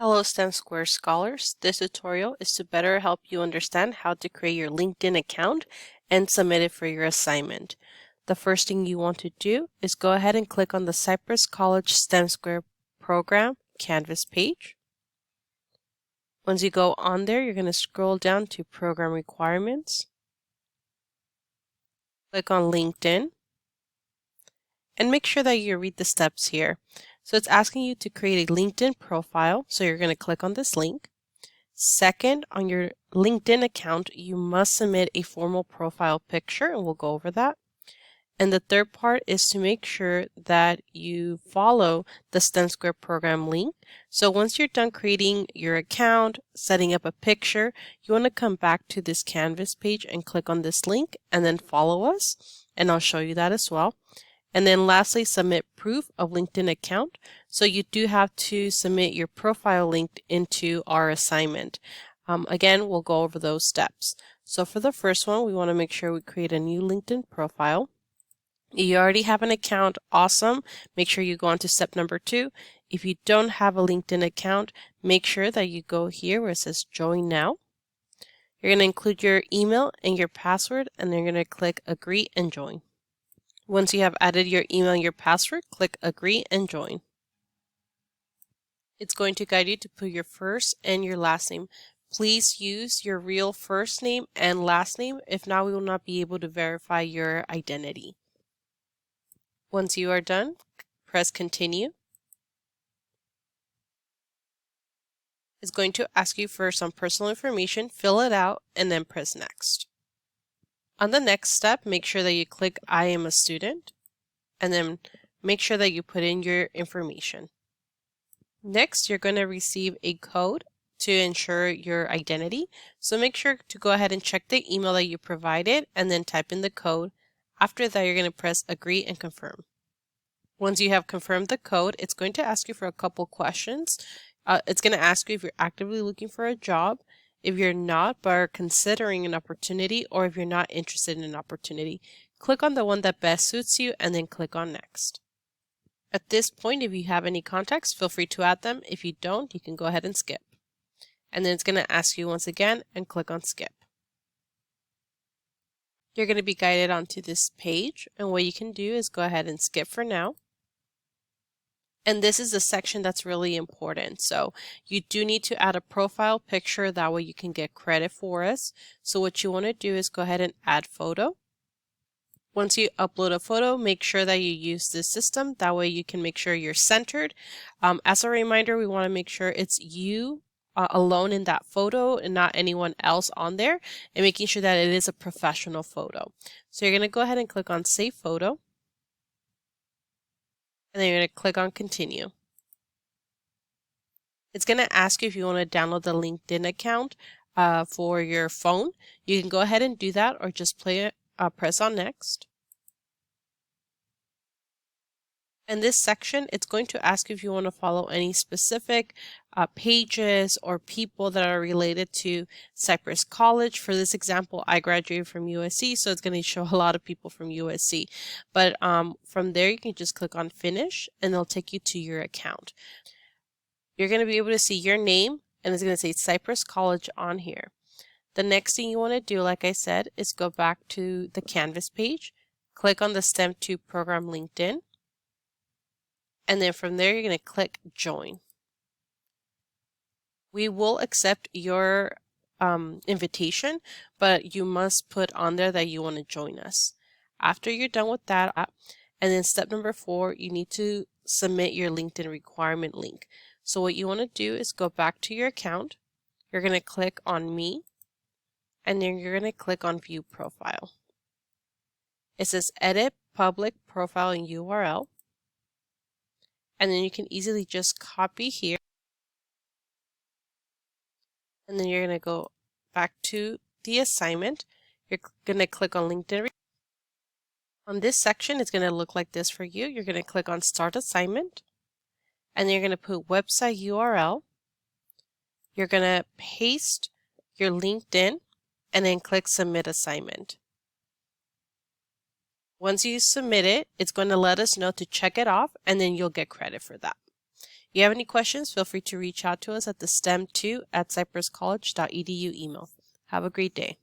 Hello STEM2 Scholars. This tutorial is to better help you understand how to create your LinkedIn account and submit it for your assignment. The first thing you want to do is go ahead and click on the Cypress College STEM2 program Canvas page. Once you go on there, you're going to scroll down to Program Requirements. Click on LinkedIn and make sure that you read the steps here. So it's asking you to create a LinkedIn profile, so you're going to click on this link. Second, on your LinkedIn account, you must submit a formal profile picture, and we'll go over that. And the third part is to make sure that you follow the STEM2 program link. So once you're done creating your account, setting up a picture, you want to come back to this Canvas page and click on this link and then follow us. And I'll show you that as well. And then lastly, submit proof of LinkedIn account. So you do have to submit your profile link into our assignment. Again, we'll go over those steps. So for the first one, we want to make sure we create a new LinkedIn profile. You already have an account, awesome. Make sure you go on to step number 2. If you don't have a LinkedIn account, make sure that you go here where it says join now. You're going to include your email and your password, and then you're going to click agree and join. Once you have added your email and your password, click agree and join. It's going to guide you to put your first and your last name. Please use your real first name and last name. If not, we will not be able to verify your identity. Once you are done, press continue. It's going to ask you for some personal information, fill it out, and then press next. On the next step, make sure that you click I am a student, and then make sure that you put in your information. Next, you're going to receive a code to ensure your identity. So make sure to go ahead and check the email that you provided and then type in the code. After that, you're going to press agree and confirm. Once you have confirmed the code, it's going to ask you for a couple questions. It's going to ask you if you're actively looking for a job, if you're not but are considering an opportunity, or if you're not interested in an opportunity. Click on the one that best suits you and then click on next. At this point, if you have any contacts, feel free to add them. If you don't, you can go ahead and skip. And then it's going to ask you once again and click on skip. You're going to be guided onto this page, and what you can do is go ahead and skip for now. And this is the section that's really important. So you do need to add a profile picture, that way you can get credit for us. So what you want to do is go ahead and add photo. Once you upload a photo, make sure that you use this system. That way you can make sure you're centered. As a reminder, we want to make sure it's you alone in that photo and not anyone else on there, and making sure that it is a professional photo. So you're going to go ahead and click on Save Photo. And then you're going to click on Continue. It's going to ask you if you want to download the LinkedIn account for your phone. You can go ahead and do that, or just press on Next. In this section, it's going to ask you if you want to follow any specific pages or people that are related to Cypress College. For this example, I graduated from USC, so it's going to show a lot of people from USC. But from there, you can just click on Finish, and it'll take you to your account. You're going to be able to see your name, and it's going to say Cypress College on here. The next thing you want to do, like I said, is go back to the Canvas page, click on the STEM2 program LinkedIn, and then from there, you're going to click Join. We will accept your invitation, but you must put on there that you want to join us. After you're done with that, and then step number 4, you need to submit your LinkedIn requirement link. So what you want to do is go back to your account. You're going to click on Me, and then you're going to click on View Profile. It says Edit Public Profile and URL. And then you can easily just copy here. And then you're going to go back to the assignment. You're going to click on LinkedIn. On this section, it's going to look like this for you. You're going to click on Start Assignment. And then you're going to put website URL. You're going to paste your LinkedIn and then click Submit Assignment. Once you submit it, it's going to let us know to check it off, and then you'll get credit for that. you have any questions, feel free to reach out to us at the STEM2@cypresscollege.edu email. Have a great day.